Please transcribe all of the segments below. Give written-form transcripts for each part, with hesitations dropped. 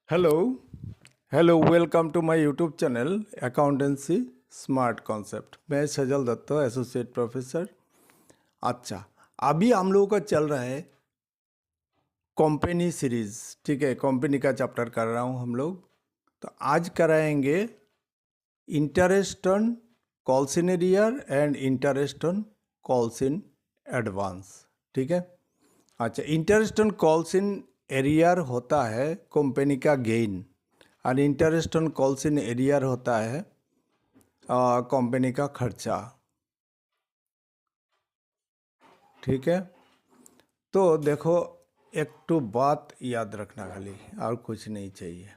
Hello hello welcome to my YouTube channel accountancy smart concept. मैं Sajal Dutt, associate professor. अच्छा, अभी हम लोगों का चल रहा है कंपनी सीरीज। ठीक है, कंपनी का चैप्टर कर रहा हूँ हम लोग। तो आज कराएंगे interest on calls in arrear and interest on calls in advance. ठीक है। अच्छा, interest on calls in arrear होता है कंपनी का गेन और interest on calls in arrear होता है कंपनी का खर्चा। ठीक है। तो देखो, एक तो बात याद रखना खाली, और कुछ नहीं चाहिए।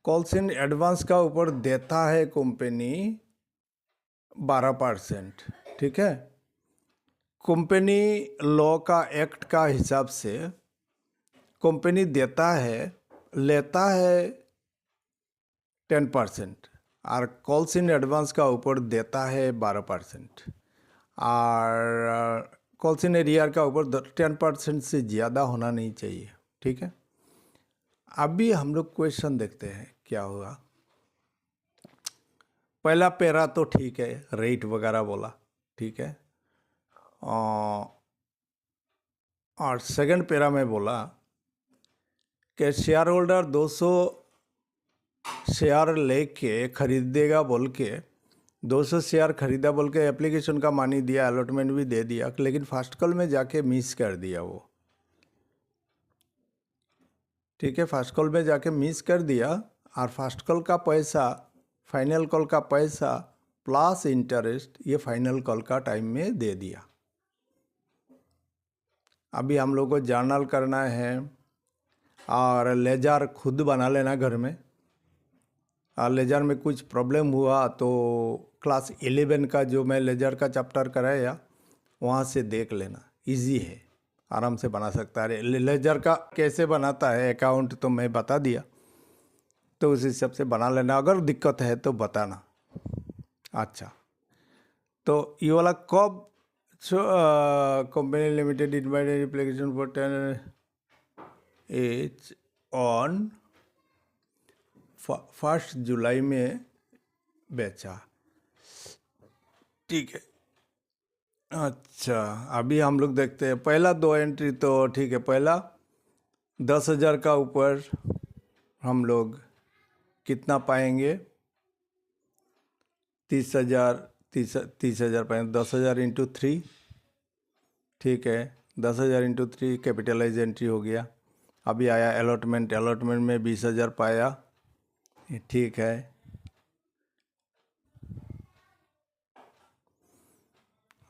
कॉल्स इन एडवांस का ऊपर देता है कंपनी 12%। ठीक है। कंपनी लॉ का एक्ट का हिसाब से कंपनी देता है, लेता है 10%, और कॉल्स इन एडवांस का ऊपर देता है 12%, और कॉल्स इन एरियर का ऊपर 10% से ज़्यादा होना नहीं चाहिए। ठीक है। अभी हम लोग क्वेश्चन देखते हैं क्या हुआ। पहला पैरा तो ठीक है, रेट वगैरह बोला, ठीक है। और सेकंड पैरा में बोला कि शेयर होल्डर 200 शेयर लेके खरीदेगा बोल के, 200 शेयर खरीदा बोल के एप्लीकेशन का मानी दिया, अलॉटमेंट भी दे दिया, लेकिन फर्स्ट कॉल में जाके मिस कर दिया वो। ठीक है, फर्स्ट कॉल में जाके मिस कर दिया, और फर्स्ट कॉल का पैसा, फाइनल कॉल का पैसा प्लस इंटरेस्ट ये फाइनल कॉल का टाइम में दे दिया। अभी हम लोग को जर्नल करना है और लेजर खुद बना लेना घर में। और लेजर में कुछ प्रॉब्लम हुआ तो क्लास 11 का जो मैं लेजर का चैप्टर कराया वहाँ से देख लेना, इजी है, आराम से बना सकता है। लेजर का कैसे बनाता है अकाउंट तो मैं बता दिया, तो उस हिसाब से बना लेना, अगर दिक्कत है तो बताना। अच्छा, तो ये वाला कब company limited invited application for 10 as on 1 जुलाई में बेचा। ठीक है। अच्छा, अभी हम लोग देखते हैं पहला दो एंट्री तो ठीक है। पहला 10,000 का ऊपर हम लोग कितना पाएंगे? 30,000, 30,000 पाएंगे। 10,000 इंटू 3, ठीक है। 10,000 इंटू 3 कैपिटलाइज एंट्री हो गया। अभी आया अलॉटमेंट, अलॉटमेंट में 20,000 पाया, ठीक है।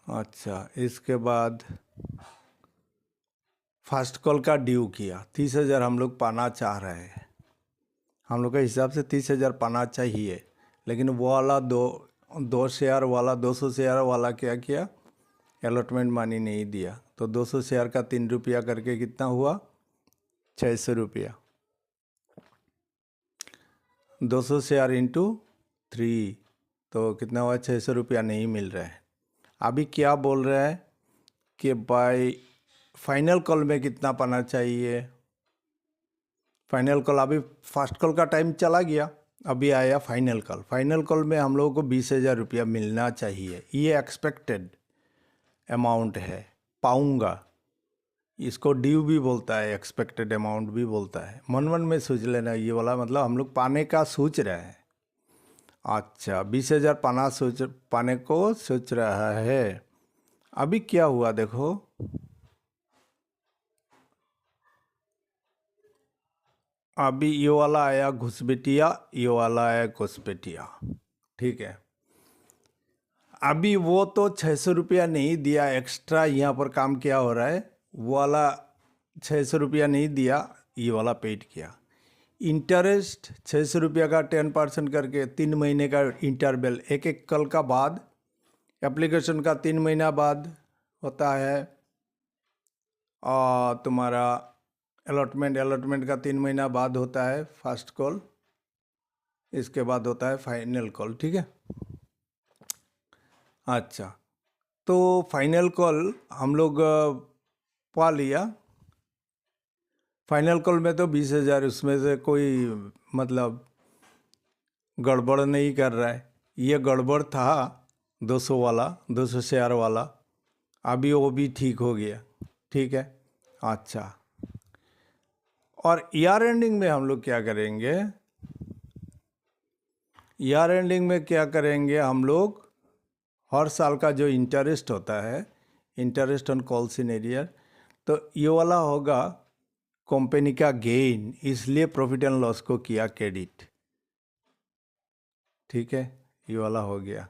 अच्छा, इसके बाद फर्स्ट कॉल का ड्यू किया, 30,000 हम लोग पाना चाह रहे हैं। हम लोग के हिसाब से 30,000 पाना चाहिए, लेकिन वो वाला दो शेयर वाला, 200 शेयर वाला क्या किया, अलॉटमेंट मनी नहीं दिया। तो 200 शेयर का 3 रुपया करके कितना हुआ? 600 रुपया। 200 शेयर इंटू 3 तो कितना हुआ? 600 रुपया नहीं मिल रहा है। अभी क्या बोल रहा है कि बाय फाइनल कॉल में कितना पाना चाहिए? फाइनल कॉल, अभी फर्स्ट कॉल का टाइम चला गया, अभी आया फाइनल कॉल। फाइनल कॉल में हम लोगों को 20,000 रुपया मिलना चाहिए, ये एक्सपेक्टेड अमाउंट है। पाऊंगा, इसको ड्यू भी बोलता है, एक्सपेक्टेड अमाउंट भी बोलता है। मन मन में सोच लेना, ये वाला मतलब हम लोग पाने का सोच रहे हैं। अच्छा, 20,000 पाने को सोच रहा है। अभी क्या हुआ देखो, अभी ये वाला आया घुसबेटिया, ये वाला आया घुसबेटिया, ठीक है। अभी वो तो 600 रुपया नहीं दिया, एक्स्ट्रा यहाँ पर काम क्या हो रहा है, वो वाला 600 रुपया नहीं दिया, ये वाला पेड किया। इंटरेस्ट 600 रुपया का 10% करके 3 महीने का इंटरवल, एक एक कल का बाद, एप्लीकेशन का 3 महीना बाद होता है, और तुम्हारा अलॉटमेंट, अलॉटमेंट का 3 महीना बाद होता है फर्स्ट कॉल, इसके बाद होता है फाइनल कॉल, ठीक है। अच्छा, तो फाइनल कॉल हम लोग पा लिया, फाइनल कॉल में तो 20,000, उसमें से कोई मतलब गड़बड़ नहीं कर रहा है। ये गड़बड़ था 200 वाला, 200 शेयर वाला, अभी वो भी ठीक हो गया। ठीक है, अच्छा। और ईयर एंडिंग में हम लोग क्या करेंगे? ईयर एंडिंग में क्या करेंगे हम लोग? हर साल का जो इंटरेस्ट होता है, interest on calls in arrear, तो ये वाला होगा कंपनी का गेन, इसलिए प्रॉफिट एंड लॉस को किया क्रेडिट। ठीक है, ये वाला हो गया।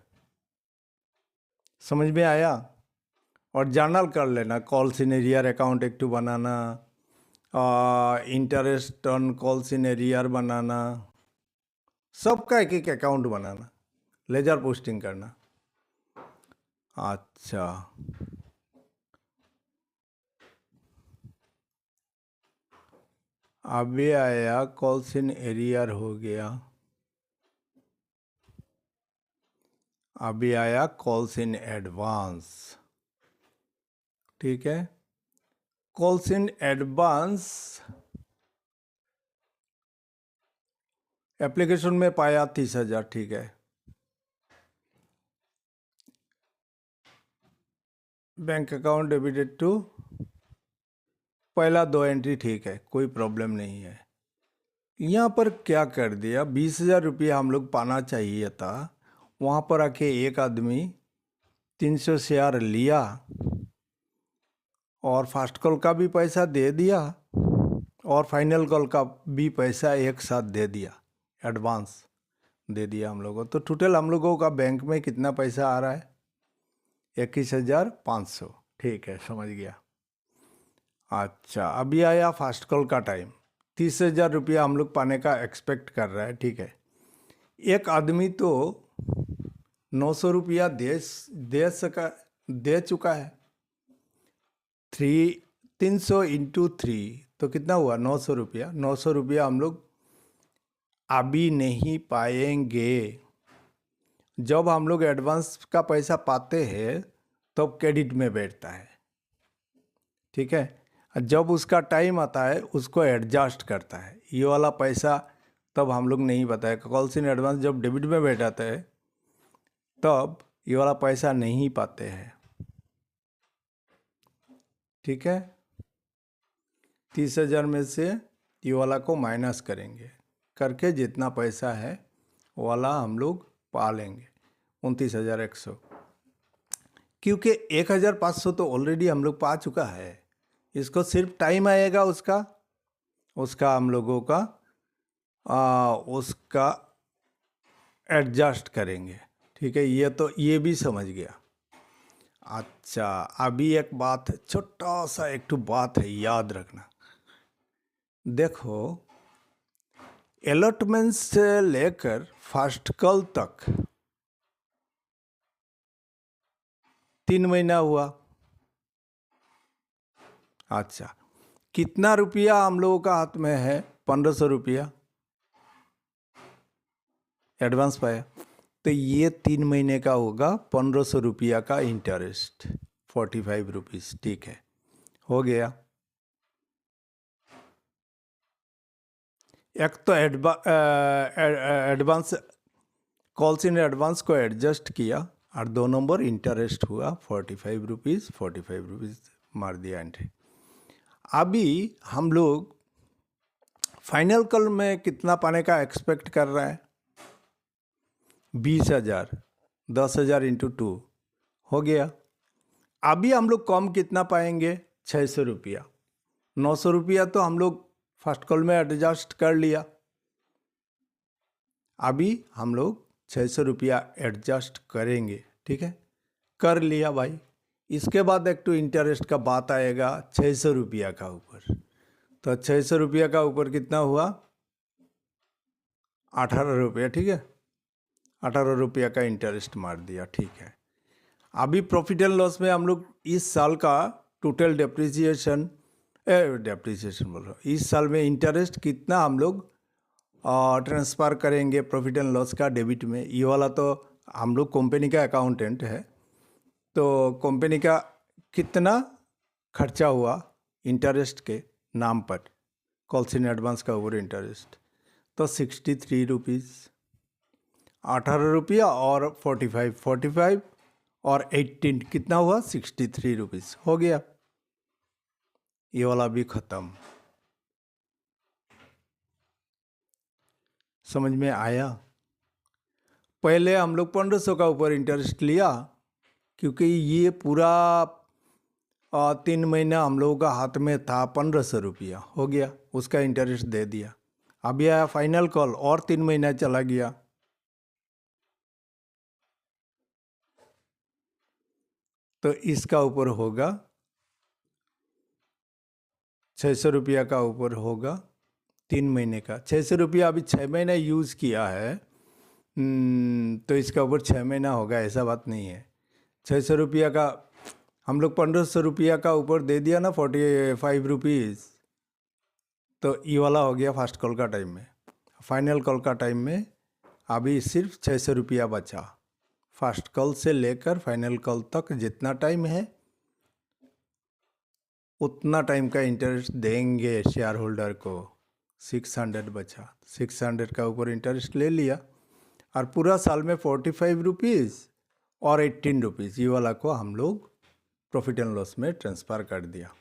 समझ में आया? और जर्नल कर लेना, कॉल्स इन एरियर अकाउंट एक बनाना, interest on calls in arrear बनाना, सबका एक एक अकाउंट बनाना, लेजर पोस्टिंग करना। अच्छा, अभी आया कॉल्स इन एरियर हो गया, अभी आया कॉल्स इन एडवांस। ठीक है, कॉल्स इन एडवांस एप्लीकेशन में पाया 30,000। ठीक है, बैंक अकाउंट डेबिटेड टू, पहला 2 एंट्री ठीक है, कोई प्रॉब्लम नहीं है। यहाँ पर क्या कर दिया, 20,000 रुपया हम लोग पाना चाहिए था, वहाँ पर आके एक आदमी 300 शेयर लिया और फर्स्ट कॉल का भी पैसा दे दिया और फाइनल कॉल का भी पैसा एक साथ दे दिया, एडवांस दे दिया हम लोगों को। तो टोटल हम लोगों का बैंक में कितना पैसा आ रहा है? 21,500। ठीक है, समझ गया। अच्छा, अभी आया फर्स्ट कॉल का टाइम, 30,000 रुपया हम लोग पाने का एक्सपेक्ट कर रहा है। ठीक है, एक आदमी तो 900 रुपया दे चुका है। 300 इंटू 3 तो कितना हुआ? 900 रुपया। 900 रुपया हम लोग अभी नहीं पाएंगे। जब हम लोग एडवांस का पैसा पाते हैं तब क्रेडिट में बैठता है। ठीक है, जब उसका टाइम आता है उसको एडजस्ट करता है। ये वाला पैसा तब हम लोग नहीं बताए, कॉल्स इन एडवांस जब डेबिट में बैठ जाता है तब ये वाला पैसा नहीं पाते हैं। ठीक है, 30,000 में से ये वाला को माइनस करेंगे, करके जितना पैसा है वो वाला हम लोग पा लेंगे, 29,100। क्योंकि 1,500 तो ऑलरेडी हम लोग पा चुका है, इसको सिर्फ टाइम आएगा उसका हम लोगों का उसका एडजस्ट करेंगे। ठीक है, ये भी समझ गया। अच्छा, अभी एक बात, छोटा सा एक तो बात है, याद रखना। देखो, अलॉटमेंट से लेकर फर्स्ट कॉल तक 3 महीना हुआ। अच्छा, कितना रुपया हम लोगों का हाथ में है? 1,500 रुपया एडवांस पाया, तो ये 3 महीने का होगा 1,500 रुपया का इंटरेस्ट, 45 रुपीज़। ठीक है, हो गया। एक तो एडवांस, कॉल्स इन एडवांस को एडजस्ट किया और 2 नंबर इंटरेस्ट हुआ 45 रुपीज़, 45 रुपीज़ मार दिया एंट्री। अभी हम लोग फाइनल कॉल में कितना पाने का एक्सपेक्ट कर रहा है? 20,000, 10,000 इंटू 2 हो गया। अभी हम लोग कम कितना पाएंगे? 600 रुपया। 900 रुपया तो हम लोग फर्स्ट कॉल में एडजस्ट कर लिया, अभी हम लोग 600 रुपया एडजस्ट करेंगे। ठीक है, कर लिया भाई। इसके बाद एक तो इंटरेस्ट का बात आएगा 600 रुपया का ऊपर, तो 600 रुपया का ऊपर कितना हुआ? 18 रुपया। ठीक है, 18 रुपया का इंटरेस्ट मार दिया। ठीक है, अभी प्रॉफिट एंड लॉस में हम लोग इस साल का टोटल डेप्रिसिएशन बोल रहा हूँ, इस साल में इंटरेस्ट कितना हम लोग ट्रांसफ़र करेंगे प्रॉफिट एंड लॉस का डेबिट में? ये वाला तो हम लोग कंपनी का अकाउंटेंट है, तो कंपनी का कितना खर्चा हुआ इंटरेस्ट के नाम पर, कॉल्स इन एडवांस का ऊपर इंटरेस्ट, तो 63 रुपीज़, 18 रुपया और 45 और 18 कितना हुआ 63 रुपीज़ हो गया। ये वाला भी ख़त्म। समझ में आया? पहले हम लोग 1500 का ऊपर इंटरेस्ट लिया, क्योंकि ये पूरा 3 महीना हम लोगों का हाथ में था, 1500 रुपया हो गया, उसका इंटरेस्ट दे दिया। अभी आया फाइनल कॉल और 3 महीना चला गया, तो इसका ऊपर होगा 600 रुपया का ऊपर होगा 3 महीने का। 600 रुपया अभी 6 महीना यूज़ किया है, तो इसका ऊपर 6 महीना होगा, ऐसा बात नहीं है। 600 रुपया का हम लोग 1500 रुपया का ऊपर दे दिया ना, 45 रुपीज़, तो ये वाला हो गया फर्स्ट कॉल का टाइम में। फाइनल कॉल का टाइम में अभी सिर्फ 600 रुपया बचा। फर्स्ट कॉल से लेकर फाइनल कॉल तक जितना टाइम है उतना टाइम का इंटरेस्ट देंगे शेयर होल्डर को। 600 बचा, 600 का ऊपर इंटरेस्ट ले लिया, और पूरा साल में 45 रुपीज़ और 18 रुपीज़ ये वाला को हम लोग प्रॉफिट एंड लॉस में ट्रांसफ़र कर दिया।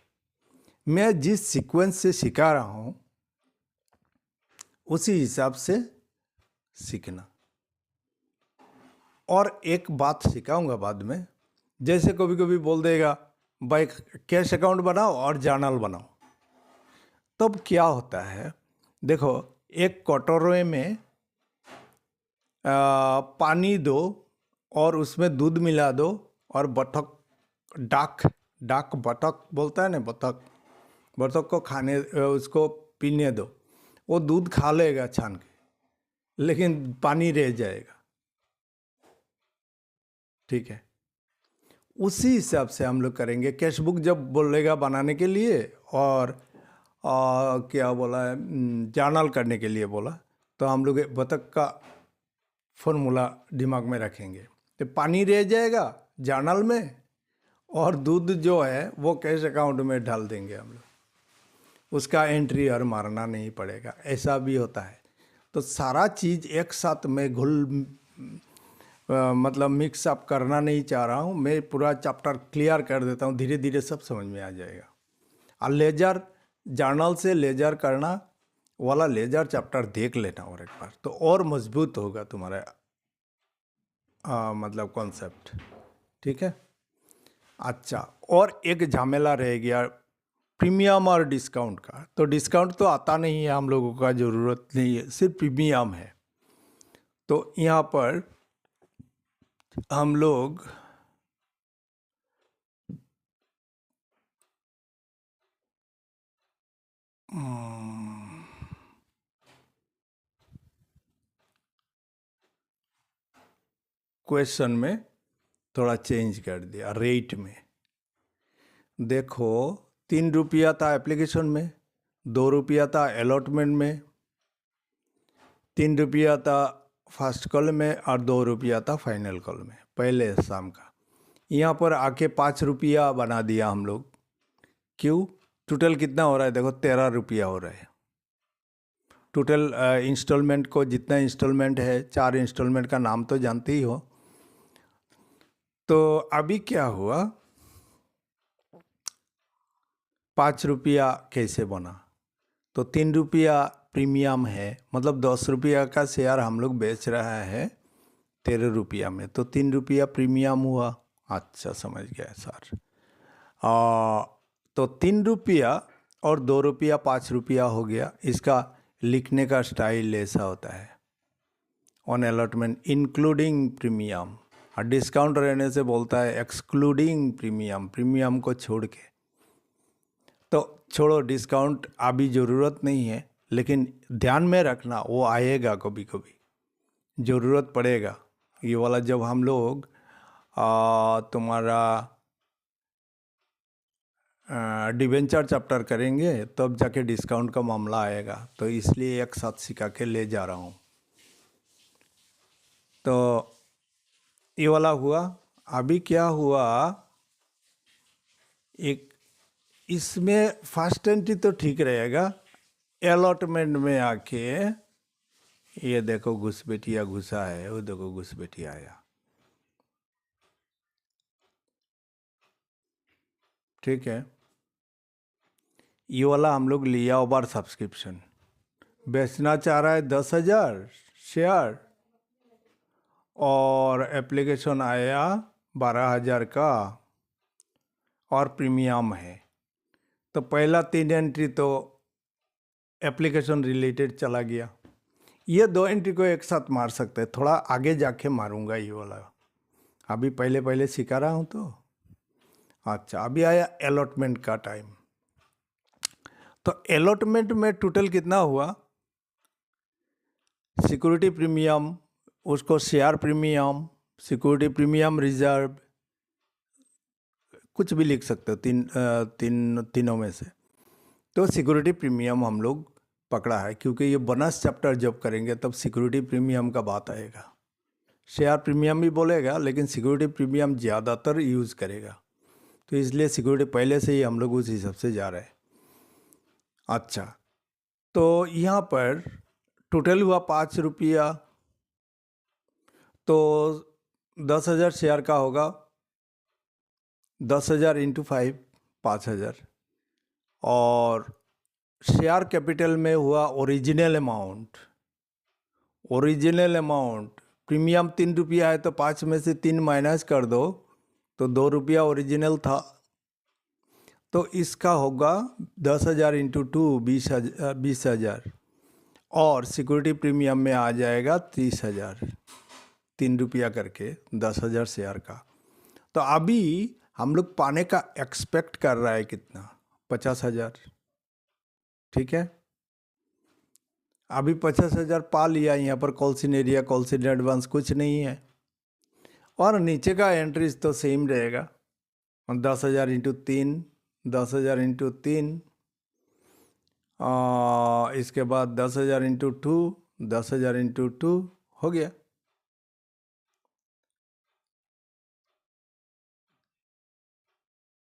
मैं जिस सीक्वेंस से सिखा रहा हूँ उसी हिसाब से सीखना। और एक बात सिखाऊंगा बाद में, जैसे कभी कभी बोल देगा भाई कैश अकाउंट बनाओ और जर्नल बनाओ, तब क्या होता है, देखो एक कटोरे में पानी दो और उसमें दूध मिला दो, और बतख डाक बतख बोलता है ना, बतख को खाने उसको पीने दो, वो दूध खा लेगा छान के, लेकिन पानी रह जाएगा। ठीक है, उसी हिसाब से हम लोग करेंगे। कैश बुक जब बोलेगा बनाने के लिए और क्या बोला है, जर्नल करने के लिए बोला, तो हम लोग बतख का फॉर्मूला दिमाग में रखेंगे। तो पानी रह जाएगा जर्नल में, और दूध जो है वो कैश अकाउंट में डाल देंगे हम लोग, उसका एंट्री और मारना नहीं पड़ेगा। ऐसा भी होता है। तो सारा चीज़ एक साथ में मतलब मिक्स अप करना नहीं चाह रहा हूँ मैं, पूरा चैप्टर क्लियर कर देता हूँ, धीरे धीरे सब समझ में आ जाएगा। और लेजर जर्नल से लेजर करना वाला लेजर चैप्टर देख लेना और एक बार, तो और मजबूत होगा तुम्हारा मतलब कॉन्सेप्ट। ठीक है, अच्छा, और एक झमेला रह गया प्रीमियम और डिस्काउंट का। तो डिस्काउंट तो आता नहीं है, हम लोगों का ज़रूरत नहीं है, सिर्फ प्रीमियम है। तो यहाँ पर हम लोग क्वेश्चन में थोड़ा चेंज कर दिया। रेट में देखो 3 रुपया था एप्लीकेशन में, 2 रुपया था अलॉटमेंट में, 3 रुपया था फर्स्ट कॉल में, और 2 रुपया था फाइनल कॉल में पहले शाम का। यहाँ पर आके 5 रुपया बना दिया हम लोग। क्यों? टोटल कितना हो रहा है, देखो 13 रुपया हो रहा है टोटल। इंस्टॉलमेंट को जितना इंस्टॉलमेंट है, 4 इंस्टॉलमेंट का नाम तो जानते ही हो। तो अभी क्या हुआ, 5 रुपया कैसे बना, तो 3 रुपया प्रीमियम है, मतलब 10 रुपया का शेयर हम लोग बेच रहा है 13 रुपया में, तो 3 रुपया प्रीमियम हुआ। अच्छा, समझ गया सर। तो 3 रुपया और 2 रुपया 5 रुपया हो गया। इसका लिखने का स्टाइल ऐसा होता है, ऑन अलॉटमेंट इंक्लूडिंग प्रीमियम, और डिस्काउंट रहने से बोलता है एक्सक्लूडिंग प्रीमियम, प्रीमियम को छोड़ के। तो छोड़ो, डिस्काउंट अभी ज़रूरत नहीं है, लेकिन ध्यान में रखना वो आएगा, कभी कभी ज़रूरत पड़ेगा। ये वाला जब हम लोग तुम्हारा डिवेंचर चैप्टर करेंगे तब जाके डिस्काउंट का मामला आएगा, तो इसलिए एक साथ सिखा के ले जा रहा हूँ। तो ये वाला हुआ। अभी क्या हुआ, एक इसमें फर्स्ट एंट्री तो ठीक रहेगा, अलॉटमेंट में आके ये देखो घुसपैठिया घुसा है, वो देखो घुसपैठिया आया। ठीक है, ये वाला हम लोग लिया ओवर सब्सक्रिप्शन, बेचना चाह रहा है 10,000 शेयर और एप्लीकेशन आया 12,000 का और प्रीमियम है, तो पहला 3 एंट्री तो एप्लीकेशन रिलेटेड चला गया। ये 2 एंट्री को एक साथ मार सकते हैं, थोड़ा आगे जाके मारूंगा ये वाला, अभी पहले पहले सिखा रहा हूँ तो। अच्छा, अभी आया अलॉटमेंट का टाइम। तो अलॉटमेंट में टोटल कितना हुआ, सिक्योरिटी प्रीमियम, उसको share premium, security premium reserve, कुछ भी लिख सकते हो, तीनों में से। तो सिक्योरिटी प्रीमियम हम लोग पकड़ा है, क्योंकि ये बोनस चैप्टर जब करेंगे तब सिक्योरिटी प्रीमियम का बात आएगा। शेयर प्रीमियम भी बोलेगा, लेकिन सिक्योरिटी प्रीमियम ज़्यादातर यूज़ करेगा, तो इसलिए सिक्योरिटी पहले से ही हम लोग उस हिसाब से जा रहे हैं। अच्छा, तो यहाँ पर टोटल हुआ 5 रुपया, तो 10,000 शेयर का होगा, 10,000 इंटू 5, 5,000। और शेयर कैपिटल में हुआ ओरिजिनल अमाउंट, प्रीमियम 3 रुपया है, तो 5 में से 3 माइनस कर दो तो 2 रुपया ओरिजिनल था, तो इसका होगा 10,000 इंटू 2, 20,000। और सिक्योरिटी प्रीमियम में आ जाएगा 30,000, 3 रुपया करके 10,000 शेयर का। तो अभी हम लोग पाने का एक्सपेक्ट कर रहा है कितना, 50,000। ठीक है, अभी 50,000 पा लिया। यहाँ पर कॉल्सिन एरिया, कॉल्सिन एडवांस कुछ नहीं है, और नीचे का एंट्रीज तो सेम रहेगा, 10,000 इंटू 3, 10,000 इंटू 3, इसके बाद 10,000 इंटू 2, 10,000 इंटू 2 हो गया।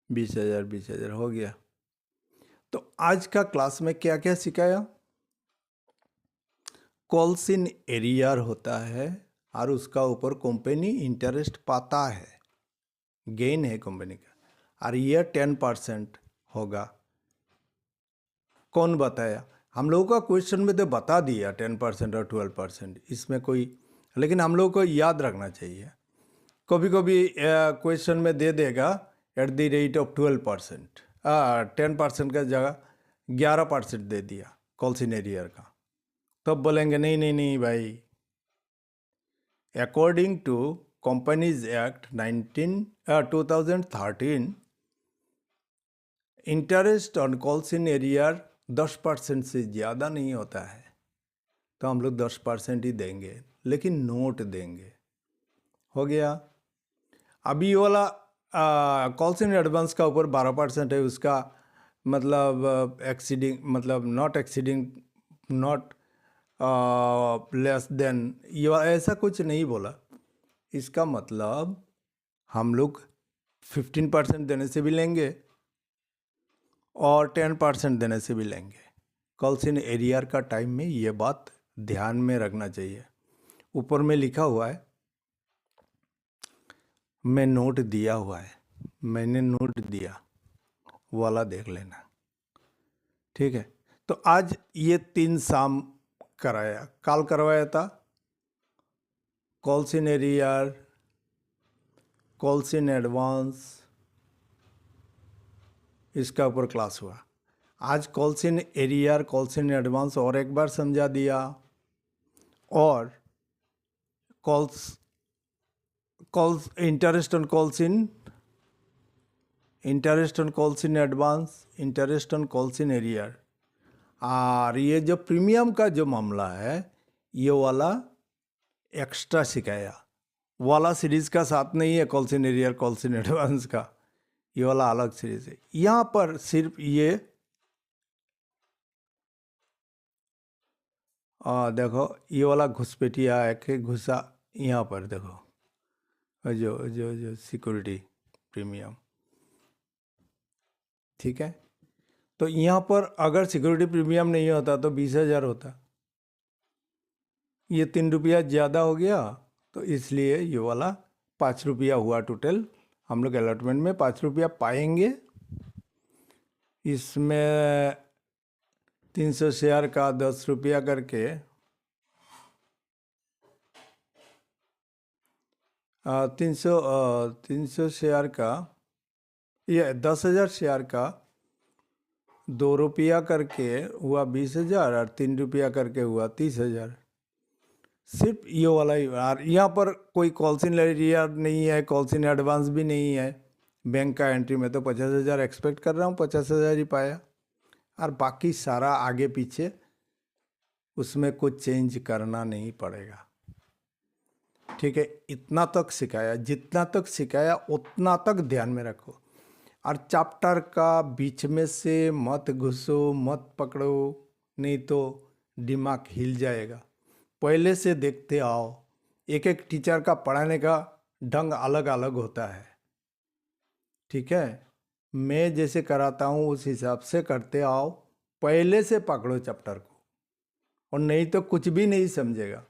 बीस हजार हो गया। तो आज का क्लास में क्या क्या सिखाया, कॉल्सिन एरियर होता है और उसका ऊपर कंपनी इंटरेस्ट पाता है, गेन है कंपनी का, और ये 10% होगा। कौन बताया, हम लोगों का क्वेश्चन में तो बता दिया 10% और 12%, इसमें कोई, लेकिन हम लोगों को याद रखना चाहिए। कभी कभी क्वेश्चन में दे देगा एट द रेट ऑफ 12%, 10% का जगह 11% दे दिया कॉल्सिन एरियर का, तब बोलेंगे नहीं नहीं नहीं भाई, according to companies act 2013, interest on calls in arrear 10% से ज़्यादा नहीं होता है, तो हम लोग 10% ही देंगे, लेकिन नोट देंगे। हो गया। अभी वाला कॉल्सिन एडवांस का ऊपर 12% है, उसका मतलब एक्सीडिंग, मतलब not exceeding, not less than, ये ऐसा कुछ नहीं बोला। इसका मतलब हम लोग 15% देने से भी लेंगे और 10% देने से भी लेंगे। कॉल्सिन एरियर का टाइम में ये बात ध्यान में रखना चाहिए। ऊपर में लिखा हुआ है, मैं नोट दिया हुआ है, मैंने नोट दिया वाला देख लेना। ठीक है, तो आज ये 3 शाम कराया, कल करवाया था कॉल्सिन एरियर, कॉल्सिन एडवांस, इसका ऊपर क्लास हुआ। आज कॉल्सिन एरियर, कॉल्सिन एडवांस और एक बार समझा दिया, और calls interest on calls in, interest on calls in advance, interest on calls in arrear. और ये जो प्रीमियम का जो मामला है, ये वाला एक्स्ट्रा सिखाया, वाला सीरीज का साथ नहीं है, कॉल्सिन एरियर, कॉल्सिन एडवांस का, ये वाला अलग सीरीज है। यहाँ पर सिर्फ ये देखो, ये वाला घुसपैठिया है कि घुसा, यहाँ पर देखो जो जो जो सिक्योरिटी प्रीमियम। ठीक है, तो यहाँ पर अगर सिक्योरिटी प्रीमियम नहीं होता तो 20,000 होता। ये 3 रुपया ज़्यादा हो गया, तो इसलिए ये वाला 5 रुपया हुआ टोटल। हम लोग अलॉटमेंट में 5 रुपया पाएंगे। इसमें 300 शेयर का 10 रुपया करके 300 शेयर का, ये 10,000 शेयर का 2 रुपया करके हुआ 20,000 और 3 रुपया करके हुआ 30,000। सिर्फ ये वाला ही। और यहाँ पर कोई कॉल्स इन एरियर नहीं है, कॉल्स इन एडवांस भी नहीं है। बैंक का एंट्री में तो 50,000 एक्सपेक्ट कर रहा हूँ, 50,000 ही पाया। और बाकी सारा आगे पीछे उसमें कुछ चेंज करना नहीं पड़ेगा। ठीक है, इतना तक सिखाया, जितना तक सिखाया उतना तक ध्यान में रखो। और चैप्टर का बीच में से मत घुसो, मत पकड़ो, नहीं तो दिमाग हिल जाएगा। पहले से देखते आओ। एक एक टीचर का पढ़ाने का ढंग अलग अलग होता है। ठीक है, मैं जैसे कराता हूँ उस हिसाब से करते आओ। पहले से पकड़ो चैप्टर को, और नहीं तो कुछ भी नहीं समझेगा।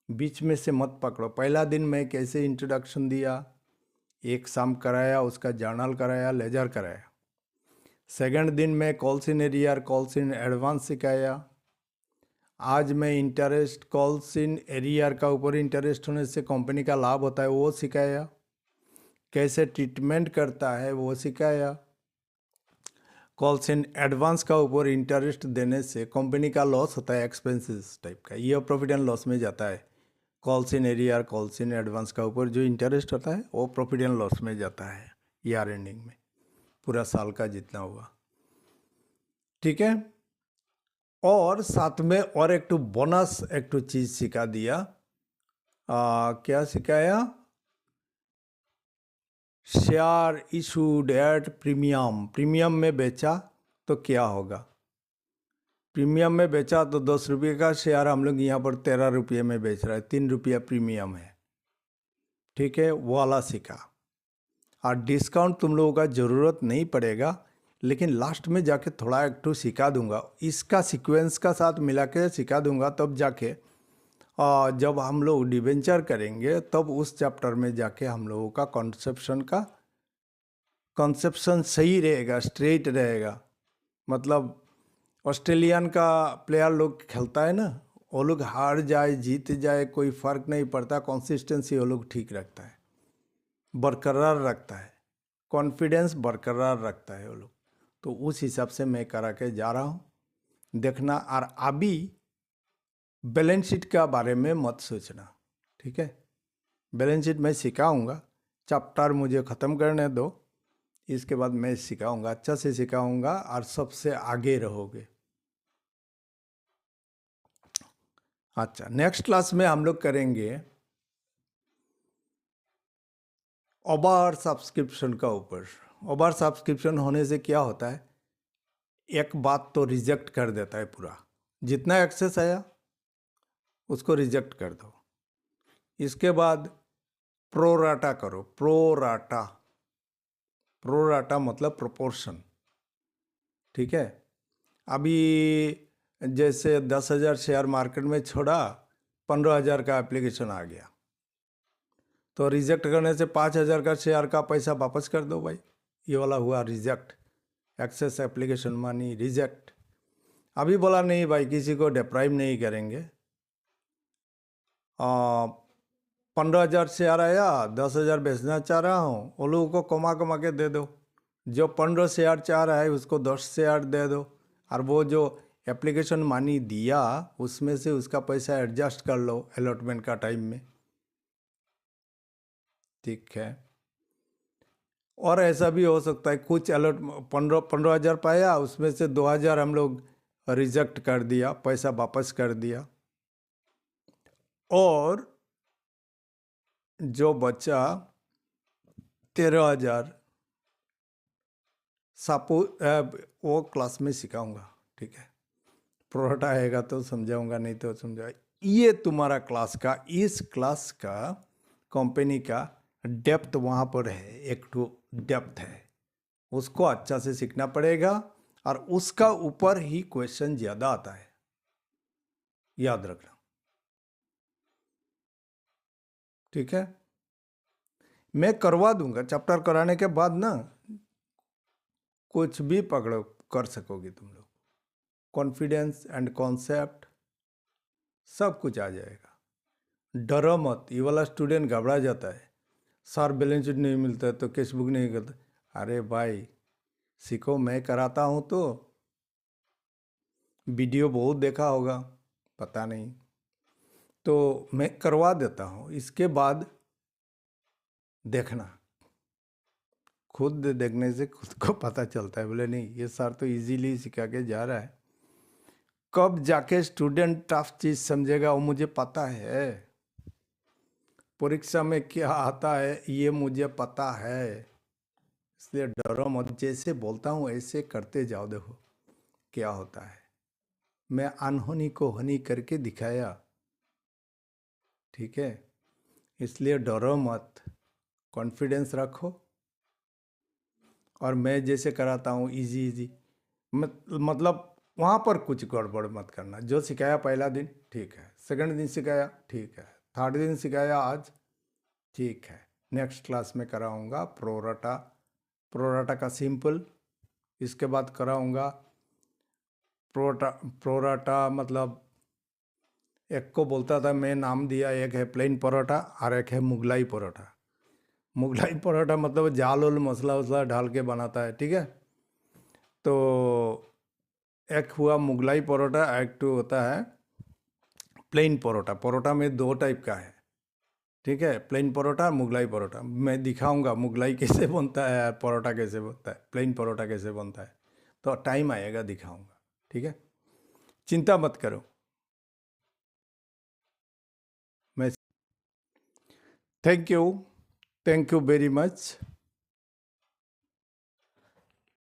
बीच में से मत पकड़ो। पहला दिन मैं कैसे इंट्रोडक्शन दिया, एक सम कराया, उसका जर्नल कराया, लेजर कराया। सेकंड दिन में calls in arrear, calls in advance सिखाया। आज मैं इंटरेस्ट, कॉल्स इन एरियर का ऊपर इंटरेस्ट होने से कंपनी का लाभ होता है वो सिखाया। कैसे ट्रीटमेंट करता है वो सिखाया। कॉल्स इन एडवांस का ऊपर इंटरेस्ट देने से कंपनी का लॉस होता है, एक्सपेंसेस टाइप का, ये प्रॉफिट एंड लॉस में जाता है। Calls in arrear, calls in advance का ऊपर जो इंटरेस्ट होता है वो प्रॉफिट एंड लॉस में जाता है ईयर एंडिंग में, पूरा साल का जितना हुआ। ठीक है, और साथ में और एक तो बोनस एक तो चीज़ सिखा दिया। क्या सिखाया? Share issued at premium. Premium में बेचा तो क्या होगा? प्रीमियम में बेचा तो 10 रुपये का शेयर हम लोग यहाँ पर 13 रुपये में बेच रहे हैं, 3 रुपया प्रीमियम है। ठीक है, वो वाला सीखा। और डिस्काउंट तुम लोगों का ज़रूरत नहीं पड़ेगा, लेकिन लास्ट में जाके थोड़ा एक टू सिखा दूंगा, इसका सीक्वेंस का साथ मिला के सिखा दूंगा। तब जाके जब हम लोग डिवेंचर करेंगे तब उस चैप्टर में जाके हम लोगों का कॉन्सेप्शन सही रहेगा, स्ट्रेट रहेगा। मतलब ऑस्ट्रेलियन का प्लेयर लोग खेलता है ना, वो लोग हार जाए जीत जाए कोई फ़र्क नहीं पड़ता, कंसिस्टेंसी वो लोग ठीक रखता है, बरकरार रखता है, कॉन्फिडेंस बरकरार रखता है वो लोग। तो उस हिसाब से मैं करा के जा रहा हूँ, देखना। और अभी बैलेंस शीट का बारे में मत सोचना। ठीक है, बैलेंस शीट मैं सिखाऊंगा, चैप्टर मुझे ख़त्म करने दो, इसके बाद मैं सिखाऊंगा, अच्छा से सिखाऊंगा और सबसे आगे रहोगे। अच्छा, नेक्स्ट क्लास में हम लोग करेंगे ओवर सब्सक्रिप्शन का ऊपर। ओवर सब्सक्रिप्शन होने से क्या होता है, एक बात तो रिजेक्ट कर देता है पूरा, जितना एक्सेस आया उसको रिजेक्ट कर दो। इसके बाद प्रोराटा करो। प्रोराटा, प्रोराटा मतलब प्रोपोर्शन। ठीक है, अभी जैसे 10,000 शेयर मार्केट में छोड़ा, 15,000 का एप्लीकेशन आ गया, तो रिजेक्ट करने से 5,000 का शेयर का पैसा वापस कर दो भाई। ये वाला हुआ reject, excess application money reject. अभी बोला नहीं भाई, किसी को डिप्राइव नहीं करेंगे। 15,000 शेयर आया, 10,000 बेचना चाह रहा हूँ, वो लोगों को कमा के दे दो। जो 15 शेयर चाह रहा है उसको 10 शेयर दे दो, और वो जो एप्लीकेशन मनी दिया उसमें से उसका पैसा एडजस्ट कर लो अलॉटमेंट का टाइम में। ठीक है, और ऐसा भी हो सकता है कुछ अलॉट 15,000 पाया, उसमें से 2,000 हम लोग रिजेक्ट कर दिया, पैसा वापस कर दिया, और जो बचा 13,000 सापो वो क्लास में सिखाऊंगा। ठीक है, प्रोडक्ट आएगा तो समझाऊंगा, नहीं तो समझाऊंगा। ये तुम्हारा क्लास का, इस क्लास का कंपनी का डेप्थ वहाँ पर है, एक तो डेप्थ है। उसको अच्छा से सीखना पड़ेगा और उसका ऊपर ही क्वेश्चन ज़्यादा आता है, याद रखना। ठीक है, मैं करवा दूंगा, चैप्टर कराने के बाद ना कुछ भी पकड़ो कर सकोगे तुम लोग। कॉन्फिडेंस एंड कॉन्सेप्ट सब कुछ आ जाएगा। डरो मत। ये वाला स्टूडेंट घबरा जाता है, सर बैलेंस शीट नहीं मिलता है तो केस बुक नहीं करता। अरे भाई सीखो, मैं कराता हूँ तो वीडियो बहुत देखा होगा, पता नहीं, तो मैं करवा देता हूँ। इसके बाद देखना, खुद देखने से खुद को पता चलता है। बोले नहीं ये सर तो इजीली सिखा के जा रहा है। कब जाके स्टूडेंट टफ चीज़ समझेगा वो मुझे पता है। परीक्षा में क्या आता है ये मुझे पता है, इसलिए डरो मत। जैसे बोलता हूँ ऐसे करते जाओ, देखो क्या होता है। मैं अनहोनी को होनी करके दिखाया, ठीक है। इसलिए डरो मत, कॉन्फिडेंस रखो। और मैं जैसे कराता हूँ इजी इजी, मतलब वहाँ पर कुछ गड़बड़ मत करना। जो सिखाया पहला दिन ठीक है, सेकंड दिन सिखाया ठीक है, थर्ड दिन सिखाया आज ठीक है, नेक्स्ट क्लास में कराऊंगा प्रोराटा। प्रोराटा का सिंपल, इसके बाद कराऊंगा प्रोराटा। प्रोराटा मतलब एक को बोलता था, मैं नाम दिया, एक है प्लेन परोठा और एक है मुगलाई परोठा। मुगलाई परोठा मतलब जाल उल मसाला वसला डाल के बनाता है, ठीक है। तो एक हुआ मुगलाई परोठा, एक तो होता है प्लेन परोठा। परोठा में दो टाइप का है, ठीक है, प्लेन परोठा और मुगलाई परोठा। मैं दिखाऊंगा मुगलाई कैसे बनता है, परोठा कैसे बनता है, प्लेन परोठा कैसे बनता है, तो टाइम आएगा दिखाऊंगा, ठीक है। चिंता मत करो। मैं थैंक यू वेरी मच।